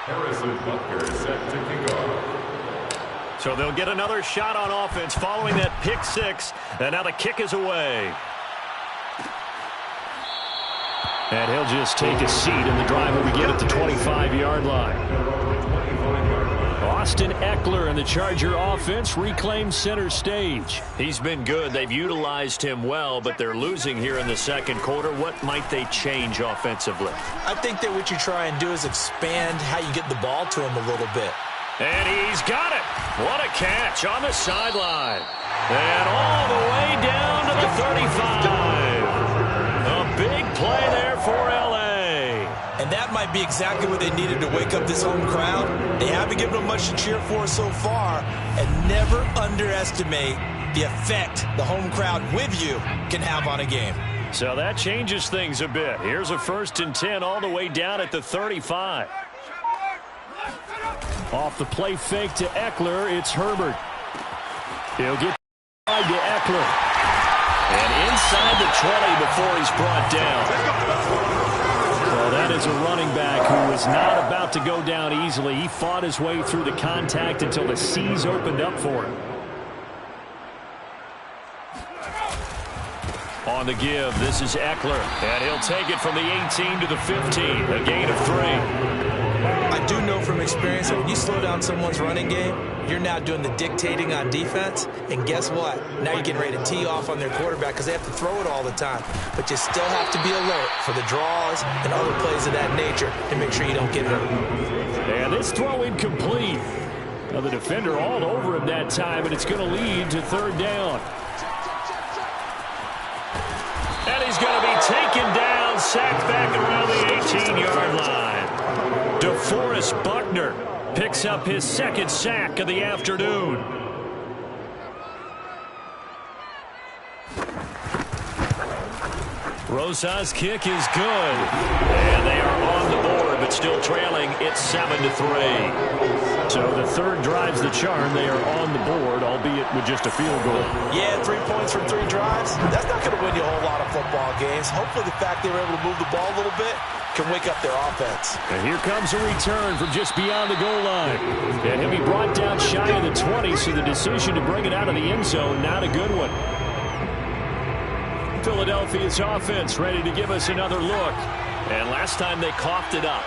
Harrison Butker is set to kick off. So they'll get another shot on offense following that pick six. And now the kick is away. And he'll just take a seat, and the drive will begin at the 25-yard line. Austin Ekeler and the Charger offense reclaims center stage. He's been good. They've utilized him well, but they're losing here in the second quarter. What might they change offensively? I think that what you try and do is expand how you get the ball to him a little bit. And he's got it. What a catch on the sideline. And all the way down to the 35. A big play there for L.A. And that might be exactly what they needed to wake up this home crowd. They haven't given them much to cheer for so far. And never underestimate the effect the home crowd with you can have on a game. So that changes things a bit. Here's a 1st and 10 all the way down at the 35. Off the play fake to Ekeler, it's Herbert. He'll get to Ekeler. And inside the 20 before he's brought down. Well, that is a running back who was not about to go down easily. He fought his way through the contact until the seas opened up for him. On the give, this is Ekeler. And he'll take it from the 18 to the 15. A gain of 3. I do know from experience that when you slow down someone's running game, you're now doing the dictating on defense. And guess what? Now you're getting ready to tee off on their quarterback because they have to throw it all the time. But you still have to be alert for the draws and other plays of that nature to make sure you don't get hurt. And this throw incomplete. Now the defender all over him that time, and it's going to lead to 3rd down. And he's going to be taken down, sacked back around the 18-yard line. DeForest Buckner picks up his 2nd sack of the afternoon. Rosas' kick is good. And they are on the board, but still trailing. It's 7-3. So the 3rd drives the charm. They are on the board, albeit with just a field goal. Yeah, 3 points from 3 drives. That's not going to win you a whole lot of football games. Hopefully the fact they were able to move the ball a little bit can wake up their offense. And here comes a return from just beyond the goal line. And he'll be brought down shy of the 20, so the decision to bring it out of the end zone, not a good one. Philadelphia's offense ready to give us another look. And last time they coughed it up,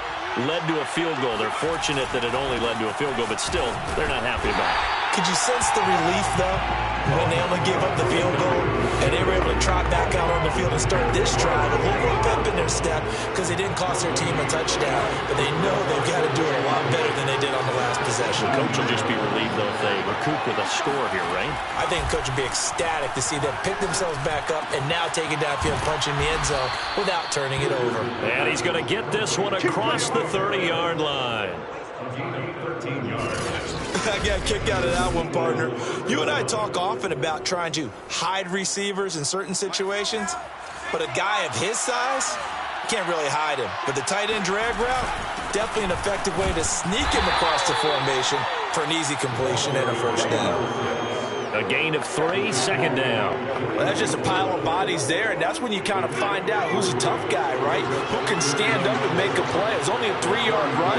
led to a field goal. They're fortunate that it only led to a field goal, but still, they're not happy about it. Could you sense the relief, though, when they only gave up the field goal and they were able to trot back out on the field and start this drive a little more pep in their step because they didn't cost their team a touchdown, but they know they've got to do it a lot better than they did on the last possession. The coach will just be relieved, though, if they recoup with a score here, right? I think the coach would be ecstatic to see them pick themselves back up and now take it downfield, punch in the end zone without turning it over. And he's going to get this one across the 30-yard line. I got a kick out of that one, partner. You and I talk often about trying to hide receivers in certain situations, but a guy of his size can't really hide him. But the tight end drag route, definitely an effective way to sneak him across the formation for an easy completion and a 1st down. A gain of 3, 2nd down. Well, that's just a pile of bodies there, and that's when you kind of find out who's a tough guy, right? Who can stand up and make a play. It was only a 3-yard run,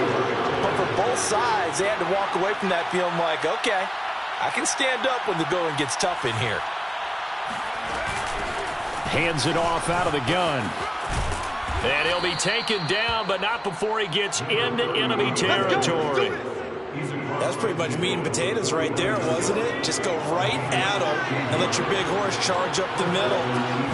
but for both sides, they had to walk away from that feeling like, okay, I can stand up when the going gets tough in here. Hands it off out of the gun. And he'll be taken down, but not before he gets into enemy territory. That's pretty much meat and potatoes right there, wasn't it? Just go right at them and let your big horse charge up the middle.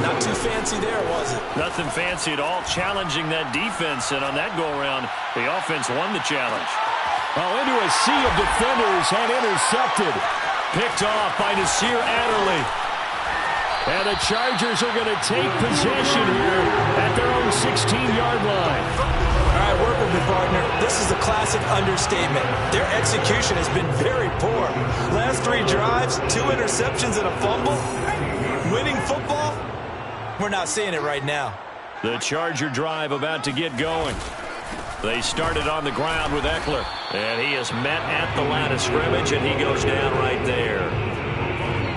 Not too fancy there, was it? Nothing fancy at all, challenging that defense. And on that go-around, the offense won the challenge. Oh, into a sea of defenders and intercepted. Picked off by Nasir Adderley. And the Chargers are going to take possession here at their own 16-yard line. All right, work with me, partner. This is a classic understatement. Their execution has been very poor. Last 3 drives, 2 interceptions and a fumble. Winning football? We're not seeing it right now. The Charger drive about to get going. They started on the ground with Ekeler. And he is met at the line of scrimmage, and he goes down right there.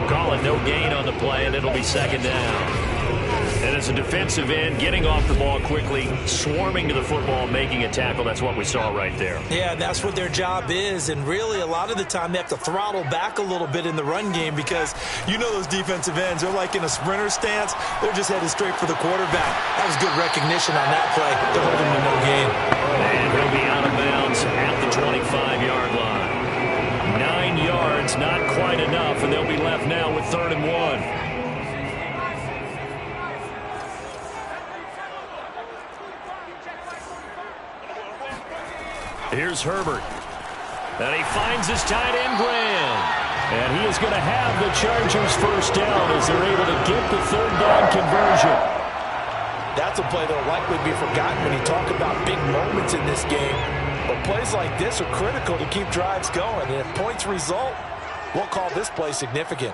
Call it no gain on the play, and it'll be 2nd down. And as a defensive end, getting off the ball quickly, swarming to the football, making a tackle, that's what we saw right there. Yeah, that's what their job is, and really a lot of the time they have to throttle back a little bit in the run game because you know those defensive ends, they're like in a sprinter stance. They're just headed straight for the quarterback. That was good recognition on that play. They're holding to no gain. And he'll be out of bounds at the 25-yard line. 9 yards, not quite enough, and they'll be left now with 3rd and 1. Here's Herbert. And he finds his tight end, Graham. And he is going to have the Chargers first down as they're able to get the 3rd down conversion. That's a play that will likely be forgotten when you talk about big moments in this game. But plays like this are critical to keep drives going. And if points result, we'll call this play significant.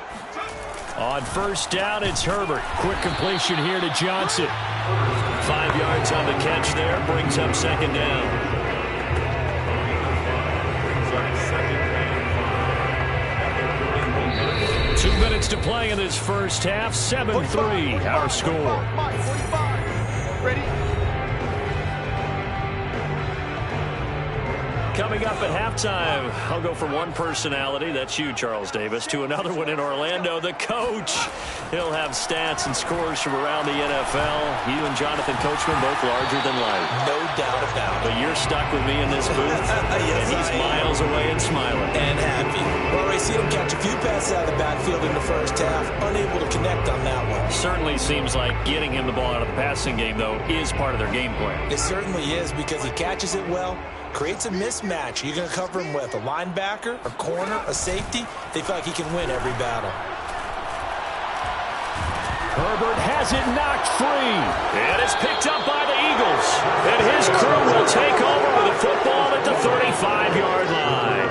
On first down, it's Herbert. Quick completion here to Johnson. 5 yards on the catch there. Brings up 2nd down. 2 minutes to play in this first half. 7-3, our score. Ready? Coming up at halftime, I'll go from one personality, that's you, Charles Davis, to another one in Orlando, the coach. He'll have stats and scores from around the NFL. You and Jonathan Coachman both larger than life. No doubt about it. But you're stuck with me in this booth, Yes, and he's miles away and smiling. And happy. Well, I see him catch a few passes out of the backfield in the first half. Unable to connect on that one. Certainly seems like getting him the ball out of the passing game, though, is part of their game plan. It certainly is because he catches it well, creates a mismatch. You're going to cover him with a linebacker, a corner, a safety. They feel like he can win every battle. Herbert has it knocked free. And it's picked up by the Eagles. And his crew will take over with a football at the 35-yard line.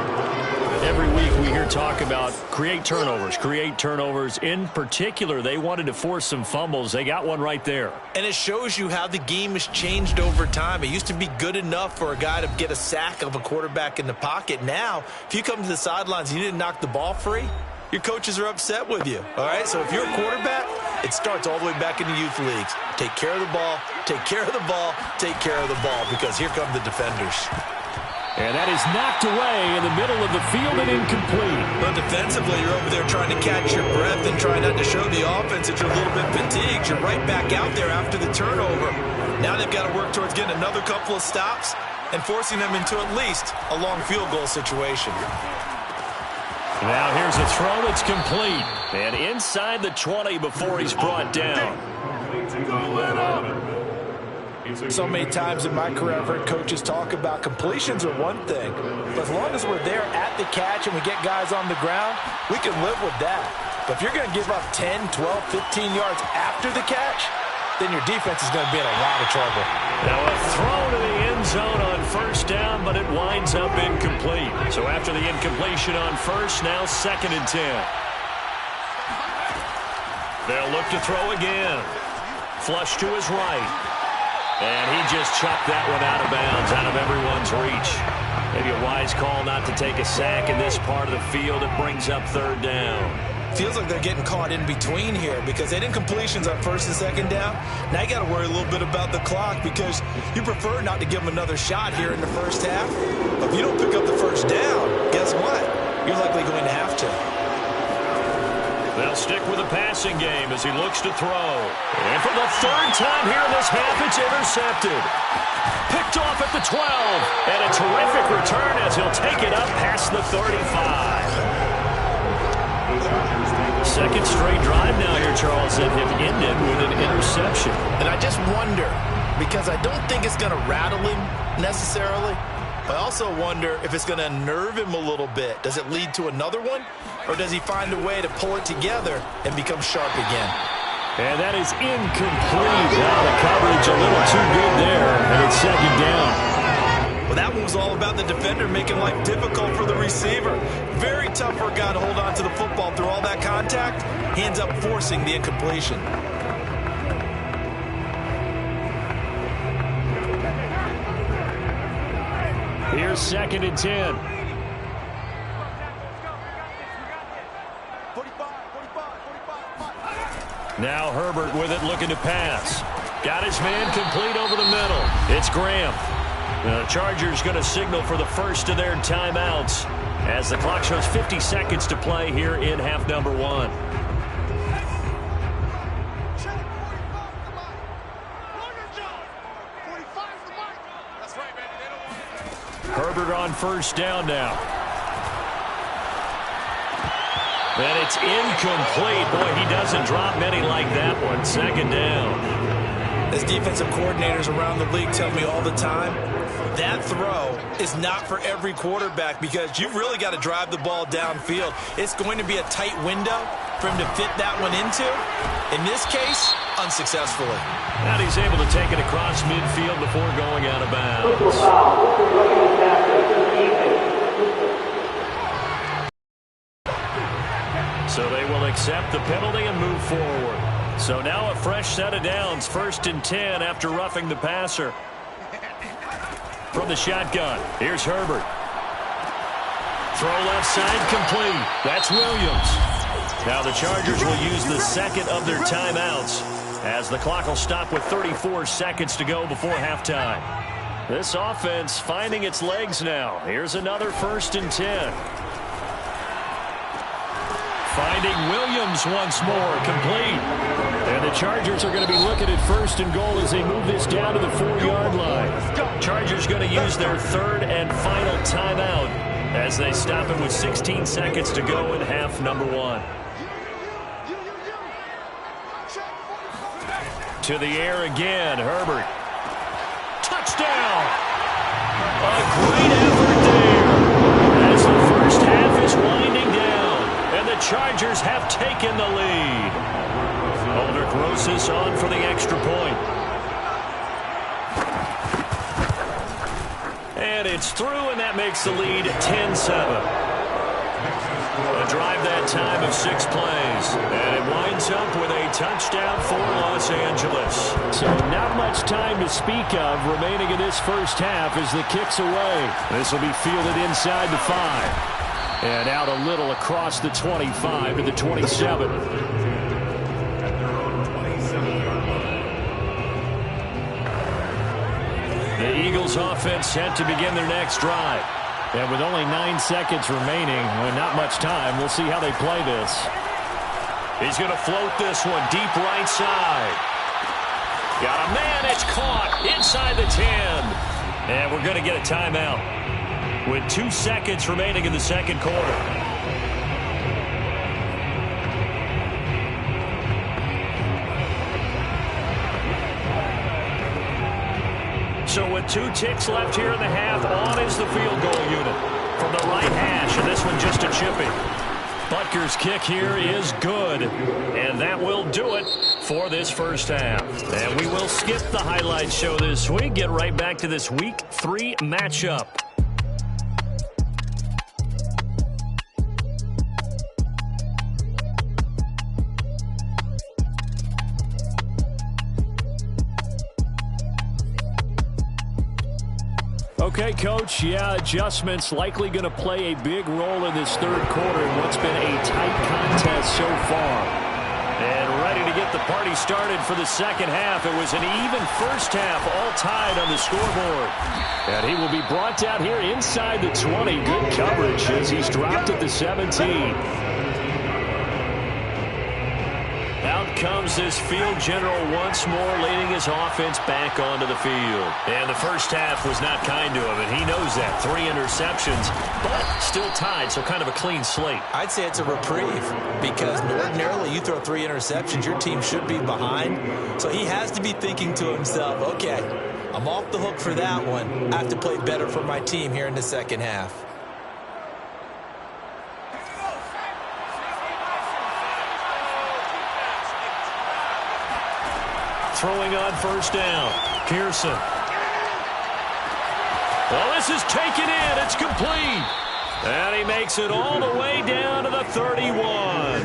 Every week we hear talk about create turnovers. In particular, they wanted to force some fumbles. They got one right there. And it shows you how the game has changed over time. It used to be good enough for a guy to get a sack of a quarterback in the pocket. Now, if you come to the sidelines and you didn't knock the ball free, your coaches are upset with you. All right, so if you're a quarterback, it starts all the way back in the youth leagues. Take care of the ball, take care of the ball, take care of the ball, because here come the defenders. And that is knocked away in the middle of the field and incomplete. But defensively, you're over there trying to catch your breath and try not to show the offense that you're a little bit fatigued. You're right back out there after the turnover. Now they've got to work towards getting another couple of stops and forcing them into at least a long field goal situation. Now here's a throw. It's complete. And inside the 20 before he's brought down. So many times in my career, I've heard coaches talk about completions are one thing. But as long as we're there at the catch and we get guys on the ground, we can live with that. But if you're going to give up 10, 12, 15 yards after the catch, then your defense is going to be in a lot of trouble. Now a throw to the end zone on first down, but it winds up incomplete. So after the incompletion on first, now 2nd and 10. They'll look to throw again. Flush to his right. And he just chucked that one out of bounds, out of everyone's reach. Maybe a wise call not to take a sack in this part of the field. It brings up 3rd down. Feels like they're getting caught in between here because they did incompletions on 1st and 2nd down. Now you got to worry a little bit about the clock because you prefer not to give them another shot here in the first half. But if you don't pick up the first down, guess what? You're likely going to have to. They'll stick with the passing game as he looks to throw. And for the 3rd time here in this half, it's intercepted. Picked off at the 12. And a terrific return as he'll take it up past the 35. 2nd straight drive now here, Charles, that have ended with an interception. And I just wonder, because I don't think it's going to rattle him necessarily, but I also wonder if it's going to unnerve him a little bit. Does it lead to another one? Or does he find a way to pull it together and become sharp again? And that is incomplete. Now the coverage a little too good there, and it's 2nd down. Well, that one was all about the defender making life difficult for the receiver. Very tough for a guy to hold on to the football through all that contact. He ends up forcing the incompletion. Here's 2nd and 10. Now Herbert with it, looking to pass. Got his man complete over the middle. It's Graham. The Chargers going to signal for the first of their timeouts as the clock shows 50 seconds to play here in half number 1. Herbert on first down now. And it's incomplete. Boy, he doesn't drop many like that one. Second down. As defensive coordinators around the league tell me all the time, that throw is not for every quarterback because you've really got to drive the ball downfield. It's going to be a tight window for him to fit that one into. In this case, unsuccessfully. And he's able to take it across midfield before going out of bounds. So they will accept the penalty and move forward. So now a fresh set of downs, 1st and 10 after roughing the passer. From the shotgun, here's Herbert. Throw left side complete. That's Williams. Now the Chargers will use the second of their timeouts as the clock will stop with 34 seconds to go before halftime. This offense finding its legs now. Here's another 1st and 10. Finding Williams once more, complete. And the Chargers are going to be looking at 1st and goal as they move this down to the 4-yard line. Chargers going to use their 3rd and final timeout as they stop it with 16 seconds to go in half number 1. To the air again, Herbert. Touchdown! A great effort there as the first half is winding down. And the Chargers have taken the lead. Holder throws this on for the extra point. And it's through, and that makes the lead 10-7. A drive that time of 6 plays. And it winds up with a touchdown for Los Angeles. So not much time to speak of remaining in this first half as the kick's away. This will be fielded inside the 5. And out a little across the 25 to the 27. The Eagles offense set to begin their next drive. And with only 9 seconds remaining, and not much time, we'll see how they play this. He's going to float this one deep right side. Got a man, it's caught inside the 10. And we're going to get a timeout with 2 seconds remaining in the second quarter. So with 2 ticks left here in the half, on is the field goal unit from the right hash, and this one just a chipping. Butker's kick here is good, and that will do it for this first half. And we will skip the highlight show this week, get right back to this Week 3 matchup. Okay, Coach, adjustments likely going to play a big role in this third quarter in what's been a tight contest so far. And ready to get the party started for the second half. It was an even first half, all tied on the scoreboard. And he will be brought down here inside the 20. Good coverage as he's dropped at the 17. Out comes this field general once more, leading his offense back onto the field. And the first half was not kind to him, and he knows that. 3 interceptions, but still tied, so kind of a clean slate. I'd say it's a reprieve because ordinarily you throw 3 interceptions, your team should be behind. So he has to be thinking to himself, okay, I'm off the hook for that one. I have to play better for my team here in the second half. Throwing on first down, Pearson. Well, this is taken in. It's complete. And he makes it all the way down to the 31.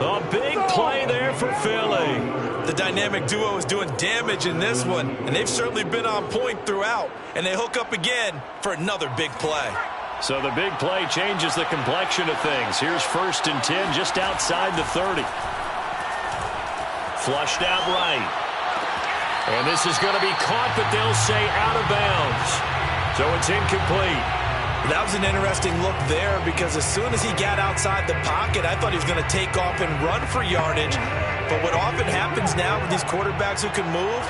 A big play there for Philly. The dynamic duo is doing damage in this one, and they've certainly been on point throughout. And they hook up again for another big play. So the big play changes the complexion of things. Here's 1st and 10 just outside the 30. Flushed out right. And this is going to be caught, but they'll say out of bounds. So it's incomplete. That was an interesting look there because as soon as he got outside the pocket, I thought he was going to take off and run for yardage. But what often happens now with these quarterbacks who can move,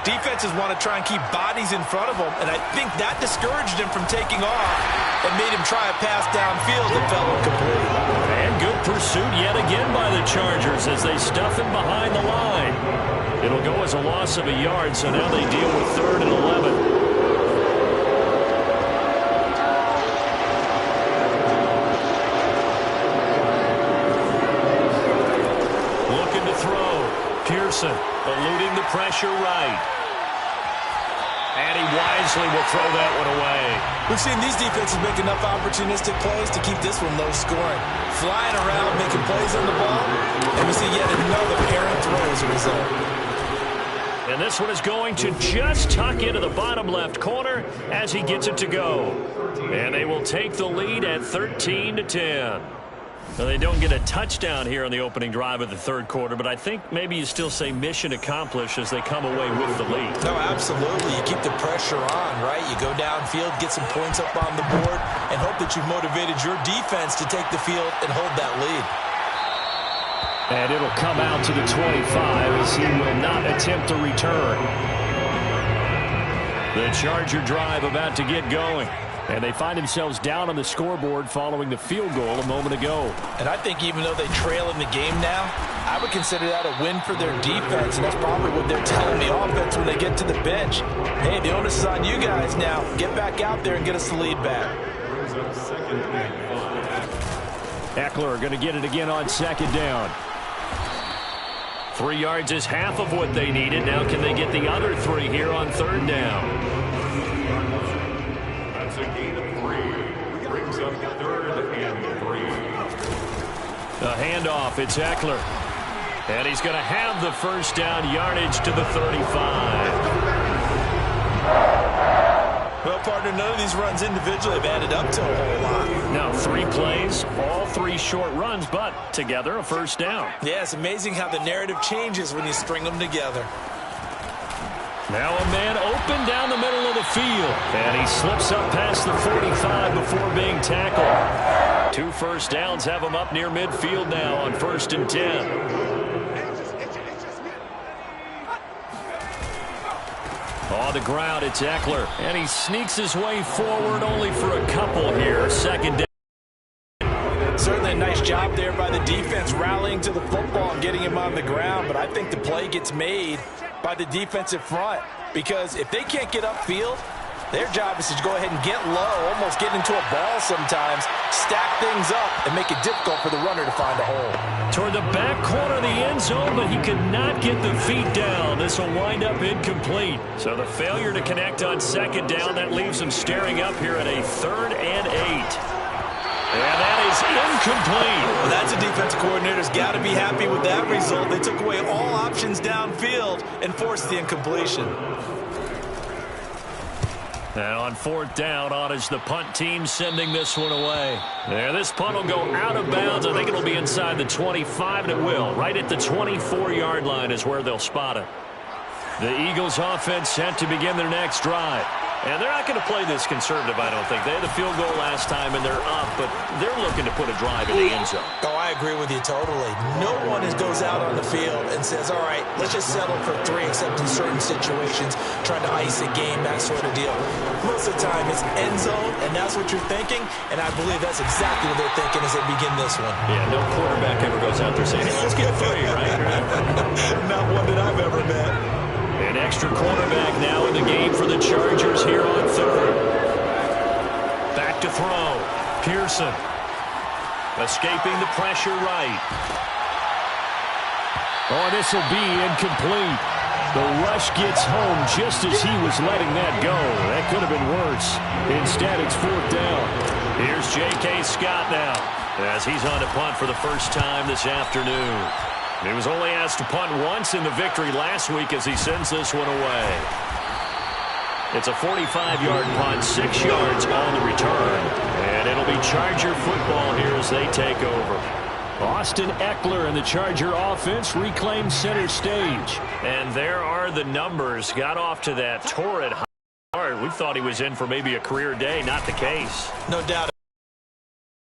defenses want to try and keep bodies in front of them, and I think that discouraged him from taking off and made him try a pass downfield that fell incomplete. And good pursuit yet again by the Chargers as they stuff him behind the line. It'll go as a loss of a yard, so now they deal with 3rd and 11. Pearson eluding the pressure right. And he wisely will throw that one away. We've seen these defenses make enough opportunistic plays to keep this one low scoring. Flying around, making plays on the ball, and we see yet another errant throw as a result. And this one is going to just tuck into the bottom left corner as he gets it to go. And they will take the lead at 13-10. Now, they don't get a touchdown here on the opening drive of the 3rd quarter, but I think maybe you still say mission accomplished as they come away with the lead. No, absolutely. You keep the pressure on, right? You go downfield, get some points up on the board, and hope that you've motivated your defense to take the field and hold that lead. And it'll come out to the 25 as he will not attempt to return. The Charger drive about to get going. And they find themselves down on the scoreboard following the field goal a moment ago. And I think even though they trail in the game now, I would consider that a win for their defense, and that's probably what they're telling the offense when they get to the bench. Hey, the onus is on you guys now. Get back out there and get us the lead back. Eckler going to get it again on 2nd down. 3 yards is half of what they needed. Now can they get the other 3 here on 3rd down? That's a gain of 3. Brings up 3rd and 3. The handoff, it's Eckler. And he's going to have the first down yardage to the 35. Well, partner, none of these runs individually have added up to a whole lot. Now, 3 plays, all 3 short runs, but together a first down. Yeah, it's amazing how the narrative changes when you string them together. Now a man open down the middle of the field. And he slips up past the 45 before being tackled. 2 first downs have him up near midfield now on 1st and 10. On the ground, it's Eckler. And he sneaks his way forward only for a couple here. 2nd down. Certainly a nice job there by the defense rallying to the football and getting him on the ground. But I think the play gets made by the defensive front, because if they can't get upfield, their job is to go ahead and get low, almost get into a ball sometimes, stack things up, and make it difficult for the runner to find a hole. Toward the back corner of the end zone, but he could not get the feet down. This will wind up incomplete. So the failure to connect on 2nd down, that leaves him staring up here at a 3rd and 8. And that is incomplete. Well, that's a defensive coordinator's got to be happy with that result. They took away all options downfield and forced the incompletion. Now on 4th down, on is the punt team sending this one away. There, this punt will go out of bounds. I think it'll be inside the 25, and it will. Right at the 24-yard line is where they'll spot it. The Eagles offense set to begin their next drive. And they're not going to play this conservative, I don't think. They had the field goal last time, and they're up, but they're looking to put a drive in the end zone. Oh, I agree with you totally. No one goes out on the field and says, all right, let's just settle for 3, except in certain situations, trying to ice a game, that sort of deal. Most of the time, it's end zone, and that's what you're thinking, and I believe that's exactly what they're thinking as they begin this one. Yeah, no quarterback ever goes out there saying, hey, let's get 3, right? Not one that I've ever met. An extra cornerback now in the game for the Chargers here on 3rd. Back to throw. Pearson. Escaping the pressure right. Oh, this will be incomplete. The rush gets home just as he was letting that go. That could have been worse. Instead, it's 4th down. Here's J.K. Scott now as he's on to punt for the first time this afternoon. He was only asked to punt once in the victory last week as he sends this one away. It's a 45-yard punt, 6 yards on the return. And it'll be Charger football here as they take over. Austin Ekeler and the Charger offense reclaim center stage. And there are the numbers. Got off to that torrid start. We thought he was in for maybe a career day. Not the case. No doubt.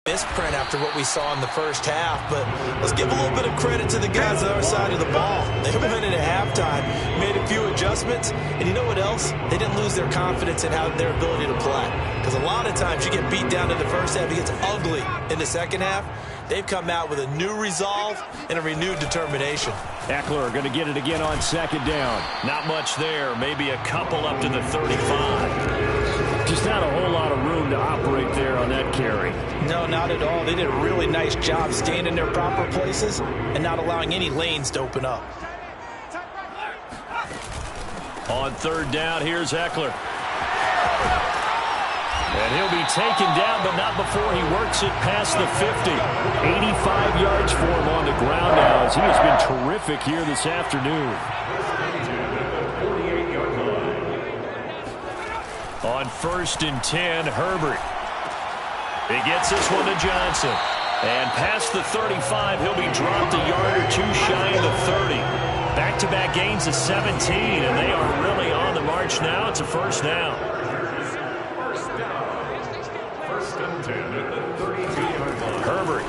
Misprint after what we saw in the first half, but let's give a little bit of credit to the guys on our side of the ball. They went in at halftime, made a few adjustments, and you know what else? They didn't lose their confidence in their ability to play. Because a lot of times you get beat down in the first half, it gets ugly in the second half. They've come out with a new resolve and a renewed determination. Ekeler going to get it again on second down. Not much there. Maybe a couple up to the 35. Just not a whole lot of room to operate there on that carry. No, not at all. They did a really nice job staying in their proper places and not allowing any lanes to open up. On third down, here's Ekeler. And he'll be taken down, but not before he works it past the 50. 85 yards for him on the ground now, as he has been terrific here this afternoon. On 1st and 10, Herbert. He gets this one to Johnson. And past the 35, he'll be dropped a yard or two shy of the 30. Back-to-back gains of 17, and they are really on the march now. It's a first down. First and 10 at the 32-yard line. Herbert.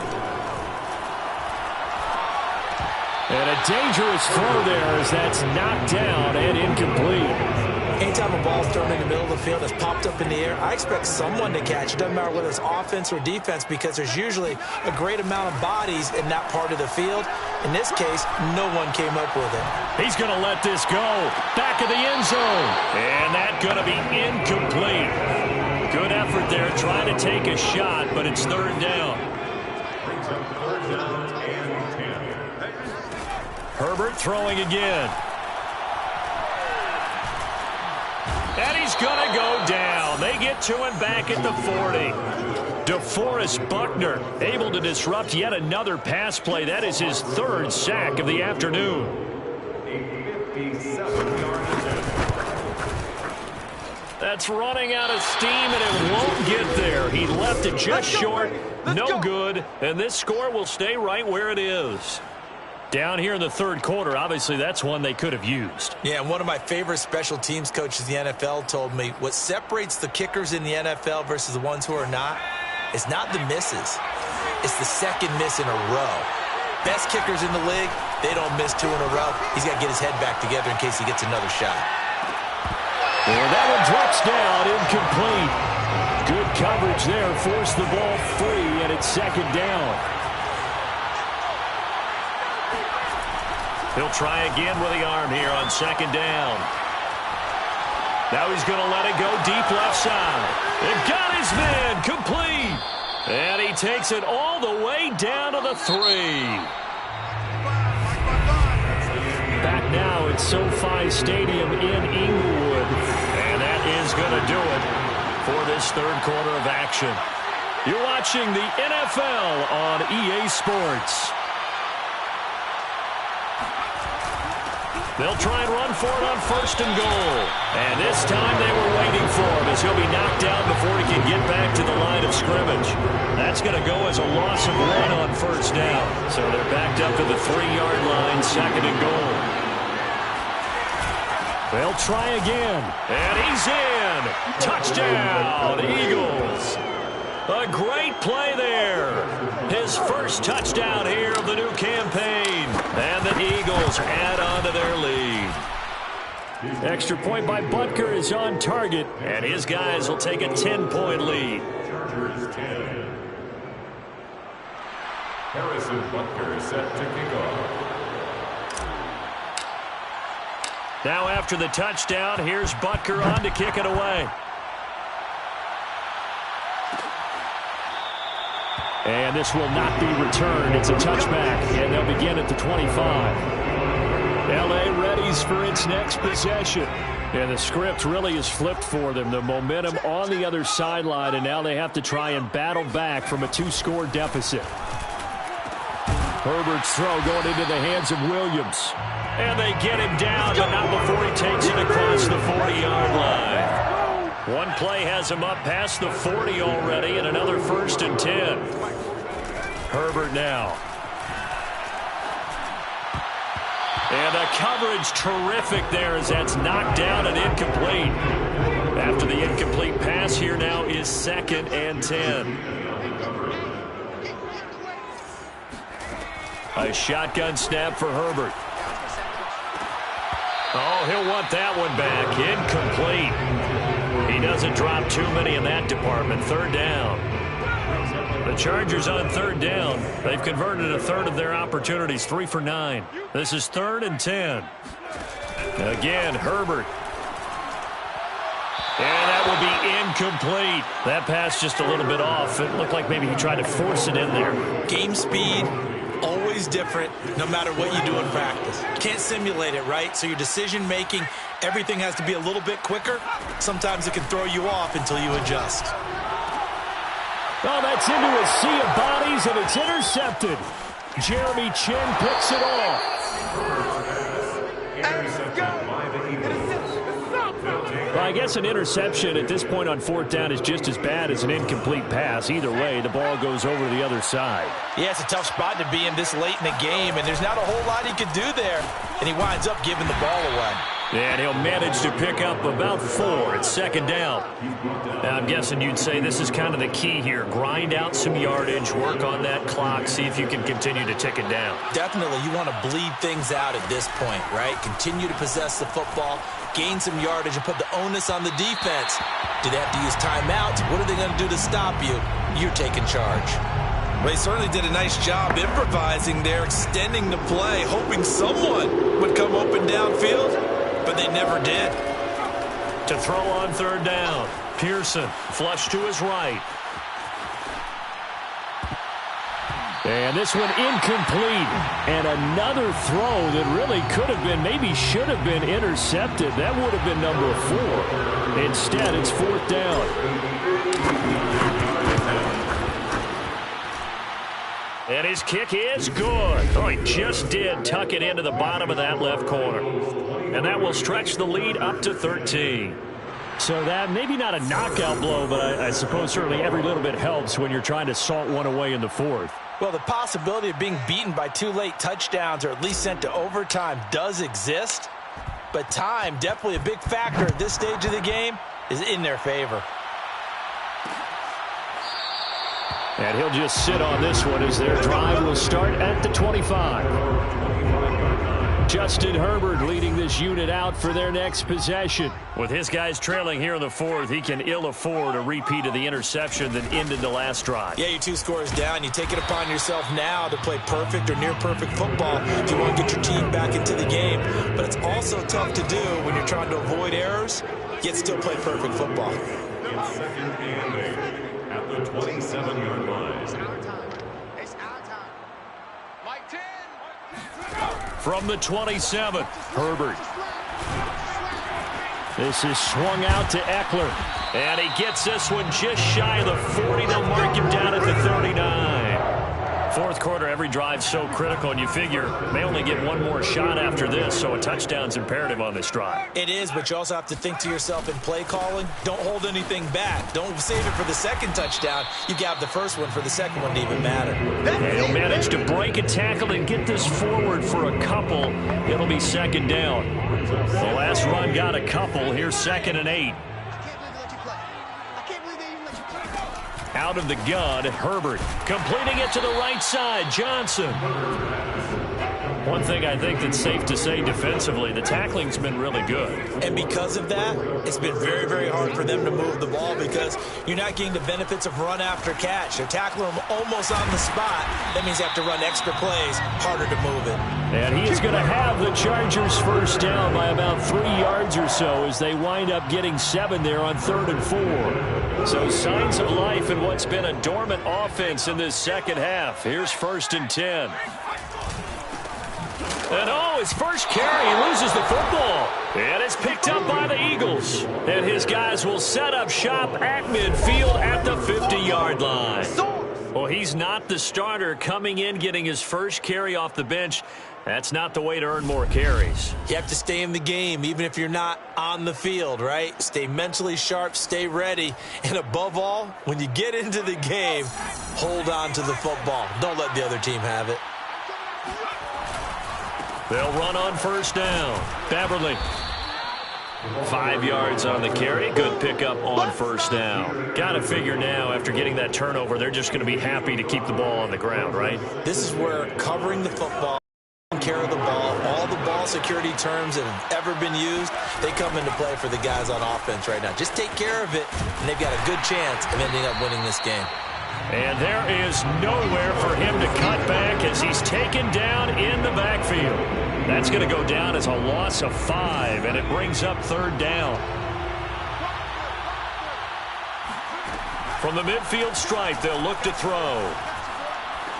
And a dangerous throw there as that's knocked down and incomplete. Anytime a ball's thrown in the middle of the field that's popped up in the air, I expect someone to catch. It doesn't matter whether it's offense or defense, because there's usually a great amount of bodies in that part of the field. In this case, no one came up with it. He's going to let this go. Back of the end zone. And that's going to be incomplete. Good effort there trying to take a shot, but it's third down. Brings up third down and 10. Herbert throwing again. And he's going to go down. They get to him back at the 40. DeForest Buckner able to disrupt yet another pass play. That is his third sack of the afternoon. A 57-yard attempt. That's running out of steam, and it won't get there. He left it just short. No good, and this score will stay right where it is. Down here in the third quarter, obviously that's one they could have used. Yeah, and one of my favorite special teams coaches in the NFL told me what separates the kickers in the NFL versus the ones who are not is not the misses. It's the second miss in a row. Best kickers in the league, they don't miss two in a row. He's got to get his head back together in case he gets another shot. And that one drops down, incomplete. Good coverage there, forced the ball free, and it's second down. He'll try again with the arm here on second down. Now he's going to let it go deep left side. It got his man complete. And he takes it all the way down to the 3. Back now at SoFi Stadium in Inglewood. And that is going to do it for this third quarter of action. You're watching the NFL on EA Sports. They'll try and run for it on 1st and goal. And this time they were waiting for him as he'll be knocked down before he can get back to the line of scrimmage. That's going to go as a loss of 1 on 1st down. So they're backed up to the 3-yard line, 2nd and goal. They'll try again. And he's in. Touchdown, Eagles. A great play there. His first touchdown here of the new campaign. And the Eagles add on to their lead. Extra point by Butker is on target. And his guys will take a 10-point lead. Chargers 10. Harrison Butker set to kick off. Now after the touchdown, here's Butker on to kick it away. And this will not be returned. It's a touchback, and they'll begin at the 25. L.A. readies for its next possession. And the script really is flipped for them. The momentum on the other sideline, and now they have to try and battle back from a 2-score deficit. Herbert's throw going into the hands of Williams. And they get him down, but not before he takes it across the 40-yard line. One play has him up past the 40 already, and another 1st and 10. Herbert now. And the coverage terrific there as that's knocked down and incomplete. After the incomplete pass, here now is 2nd and 10. A shotgun snap for Herbert. Oh, he'll want that one back. Incomplete. He doesn't drop too many in that department. 3rd down. The Chargers on 3rd down. They've converted a third of their opportunities, 3 for 9. This is 3rd and 10. Again, Herbert. And that will be incomplete. That pass just a little bit off. It looked like maybe he tried to force it in there. Game speed, always different, no matter what you do in practice. You can't simulate it, right? So your decision-making, everything has to be a little bit quicker. Sometimes it can throw you off until you adjust. Oh, that's into a sea of bodies, and it's intercepted. Jeremy Chinn picks it off. Well, I guess an interception at this point on 4th down is just as bad as an incomplete pass. Either way, the ball goes over to the other side. Yeah, it's a tough spot to be in this late in the game, and there's not a whole lot he could do there, and he winds up giving the ball away. And he'll manage to pick up about 4 at 2nd down. Now, I'm guessing you'd say this is kind of the key here. Grind out some yardage, work on that clock, see if you can continue to tick it down. Definitely, you want to bleed things out at this point, right? Continue to possess the football, gain some yardage, and put the onus on the defense. Do they have to use timeouts? What are they going to do to stop you? You're taking charge. Well, he certainly did a nice job improvising there, extending the play, hoping someone would come open downfield, but they never did. To throw on 3rd down, Pearson flush to his right. And this one incomplete. And another throw that really could have been, maybe should have been intercepted. That would have been number 4. Instead, it's 4th down. And his kick is good. Oh, he just did tuck it into the bottom of that left corner. And that will stretch the lead up to 13. So that, maybe not a knockout blow, but I suppose certainly every little bit helps when you're trying to salt one away in the 4th. Well, the possibility of being beaten by 2 late touchdowns or at least sent to overtime does exist. But time, definitely a big factor at this stage of the game, is in their favor. And he'll just sit on this one as their drive will start at the 25. Justin Herbert leading this unit out for their next possession. With his guys trailing here in the 4th, he can ill afford a repeat of the interception that ended the last drive. Yeah, you're 2 scores down. You take it upon yourself now to play perfect or near-perfect football if you want to get your team back into the game. But it's also tough to do when you're trying to avoid errors, yet still play perfect football. It's 2nd and 8 at the 27-yard line. From the 27, Herbert. This is swung out to Eckler. And he gets this one just shy of the 40. They'll mark him down at the 39. 4th quarter, every drive so critical, and you figure they only get one more shot after this, so a touchdown's imperative on this drive. It is, but you also have to think to yourself in play calling, don't hold anything back. Don't save it for the 2nd touchdown. You got the 1st one for the 2nd one to even matter. And he'll manage to break a tackle and get this forward for a couple. It'll be 2nd down. The last run got a couple. Here's 2nd and 8. Out of the gun, Herbert completing it to the right side. Johnson. One thing I think that's safe to say defensively, the tackling's been really good. And because of that, it's been very, very hard for them to move the ball because you're not getting the benefits of run after catch. They're tackling them almost on the spot. That means you have to run extra plays, harder to move it. And he is going to have the Chargers 1st down by about 3 yards or so as they wind up getting 7 there on 3rd and 4. So signs of life in what's been a dormant offense in this 2nd half. Here's 1st and 10. And his first carry, he loses the football. And it's picked up by the Eagles. And his guys will set up shop at midfield at the 50-yard line. Well, he's not the starter coming in, getting his first carry off the bench. That's not the way to earn more carries. You have to stay in the game, even if you're not on the field, right? Stay mentally sharp, stay ready. And above all, when you get into the game, hold on to the football. Don't let the other team have it. They'll run on first down. Beverly. 5 yards on the carry. Good pickup on first down. Got to figure now, after getting that turnover, they're just going to be happy to keep the ball on the ground, right? This is where covering the football, taking care of the ball, all the ball security terms that have ever been used, they come into play for the guys on offense right now. Just take care of it, and they've got a good chance of ending up winning this game. And there is nowhere for him to cut back as he's taken down in the backfield. That's going to go down as a loss of 5, and it brings up third down. From the midfield stripe, they'll look to throw.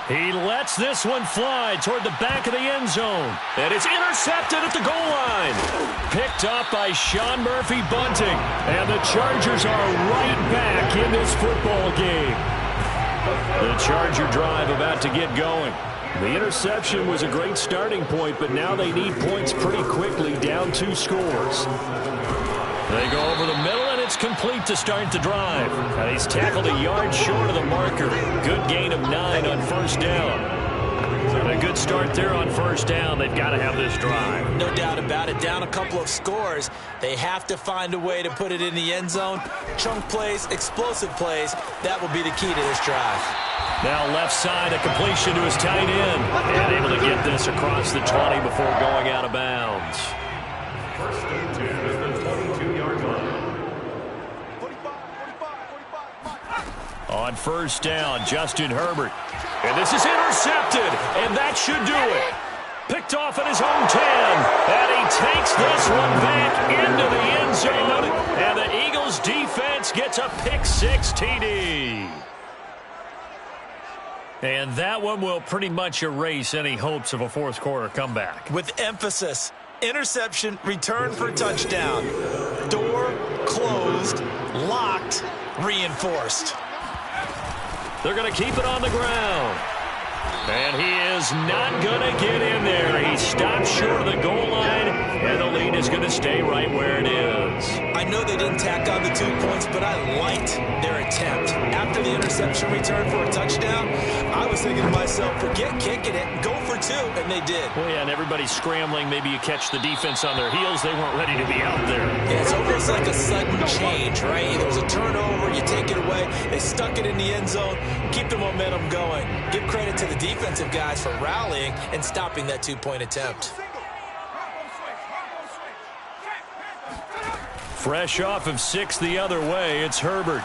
He lets this one fly toward the back of the end zone. And it's intercepted at the goal line. Picked up by Sean Murphy-Bunting. And the Chargers are right back in this football game. The Charger drive about to get going. The interception was a great starting point, but now they need points pretty quickly, down 2 scores. They go over the middle, and it's complete to start the drive. And he's tackled a yard short of the marker. Good gain of 9 on first down. And a good start there on first down. They've got to have this drive. No doubt about it. Down a couple of scores. They have to find a way to put it in the end zone. Chunk plays, explosive plays. That will be the key to this drive. Now left side, a completion to his tight end. And able to get this across the 20 before going out of bounds. First and 10 is the 22-yard line. On first down, Justin Herbert. And this is intercepted, and that should do it. Picked off at his own 10, and he takes this one back into the end zone, and the Eagles defense gets a pick-6 TD. And that one will pretty much erase any hopes of a fourth-quarter comeback. With emphasis, interception, return for touchdown. Door closed, locked, reinforced. They're going to keep it on the ground. And he is not going to get in there. He stops short of the goal line, and the lead is going to stay right where it is. I know they didn't tack on the 2 points, but I liked their attempt. After the interception return for a touchdown, I was thinking to myself, forget kicking it, go for 2, and they did. Well, yeah, and everybody's scrambling. Maybe you catch the defense on their heels. They weren't ready to be out there. Yeah, it's almost like a sudden change, right? There's a turnover, you take it away, they stuck it in the end zone, keep the momentum going. Give credit to the defensive guys for rallying and stopping that 2-point attempt. Fresh off of 6 the other way, it's Herbert.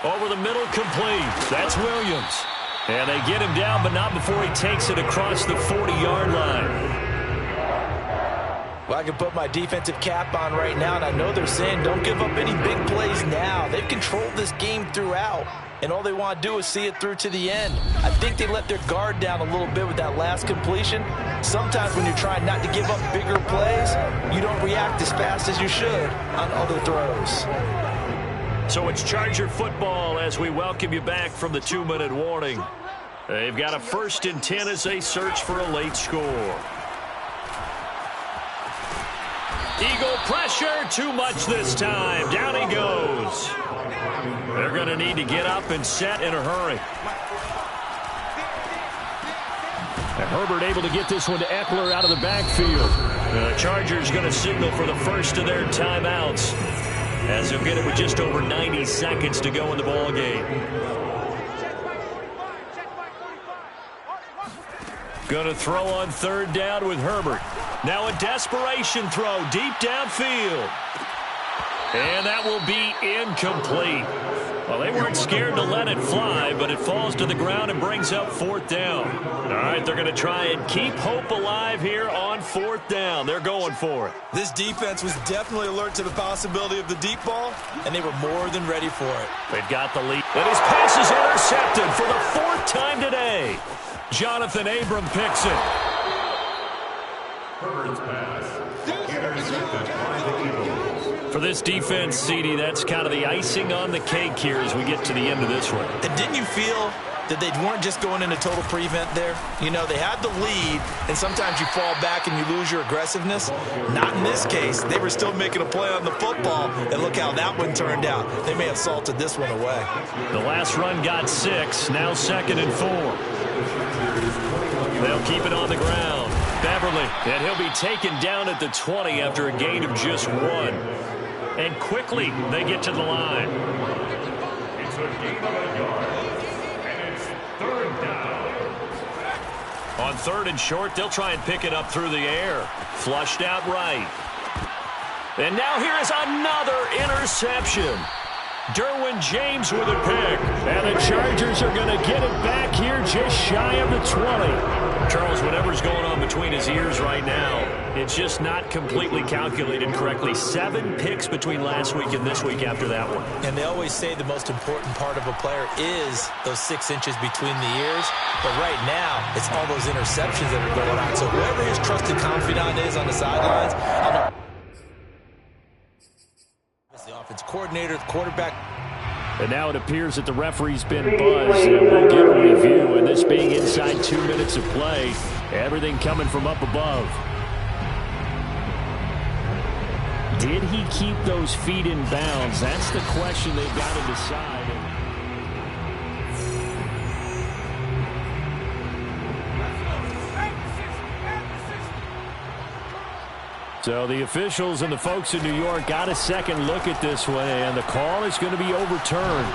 Over the middle, complete. That's Williams. And they get him down, but not before he takes it across the 40-yard line. Well, I can put my defensive cap on right now, and I know they're saying don't give up any big plays now. They've controlled this game throughout, and all they want to do is see it through to the end. I think they let their guard down a little bit with that last completion. Sometimes when you're trying not to give up bigger plays, you don't react as fast as you should on other throws. So it's Charger football as we welcome you back from the 2-minute warning. They've got a 1st and 10 as they search for a late score. Eagle pressure, too much this time. Down he goes. They're going to need to get up and set in a hurry. And Herbert able to get this one to Eckler out of the backfield. The Chargers going to signal for the first of their timeouts, as they'll get it with just over 90 seconds to go in the ball game. Going to throw on 3rd down with Herbert. Now a desperation throw deep downfield. And that will be incomplete. Well, they weren't scared to let it fly, but it falls to the ground and brings up 4th down. All right, they're going to try and keep hope alive here on 4th down. They're going for it. This defense was definitely alert to the possibility of the deep ball, and they were more than ready for it. They've got the lead. And his pass is intercepted for the 4th time today. Jonathan Abram picks it. Herbert's pass. Intercepted by the Eagles. For this defense, CD, that's kind of the icing on the cake here as we get to the end of this one. And didn't you feel that they weren't just going into total prevent there? You know, they had the lead, and sometimes you fall back and you lose your aggressiveness. Not in this case. They were still making a play on the football, and look how that one turned out. They may have salted this one away. The last run got 6, now 2nd and 4. They'll keep it on the ground. Beverly, and he'll be taken down at the 20 after a gain of just 1. And quickly, they get to the line. It's a gain of a yard, and it's 3rd down. On 3rd and short, they'll try and pick it up through the air. Flushed out right. And now here is another interception. Derwin James with a pick. And the Chargers are going to get it back here just shy of the 20. Charles, whatever's going on between his ears right now, it's just not completely calculated correctly. 7 picks between last week and this week after that one. And they always say the most important part of a player is those 6 inches between the ears. But right now, it's all those interceptions that are going on. So whoever his trusted confidant is on the sidelines, the offense coordinator, the quarterback. And now it appears that the referee's been buzzed, and we'll get a review. And this being inside 2 minutes of play, everything coming from up above. Did he keep those feet in bounds? That's the question they've got to decide. So the officials and the folks in New York got a second look at this one, and the call is going to be overturned.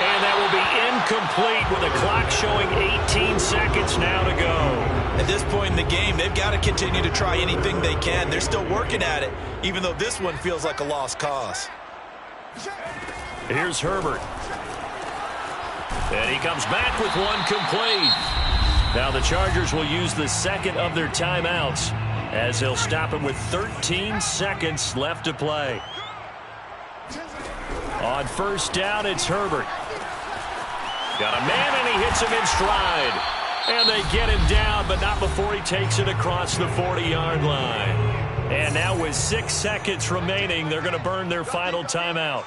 And that will be incomplete with the clock showing 18 seconds now to go. At this point in the game, they've got to continue to try anything they can. They're still working at it, even though this one feels like a lost cause. Here's Herbert. And he comes back with one complete. Now the Chargers will use the second of their timeouts, as they'll stop it with 13 seconds left to play. On 1st down, it's Herbert. Got a man, and he hits him in stride. And they get him down, but not before he takes it across the 40-yard line. And now with 6 seconds remaining, they're going to burn their final timeout.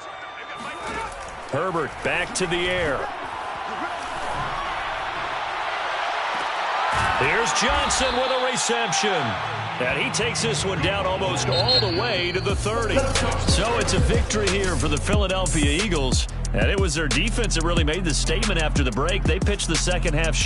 Herbert back to the air. Here's Johnson with a reception. And he takes this one down almost all the way to the 30. So it's a victory here for the Philadelphia Eagles. And it was their defense that really made the statement after the break. They pitched the second half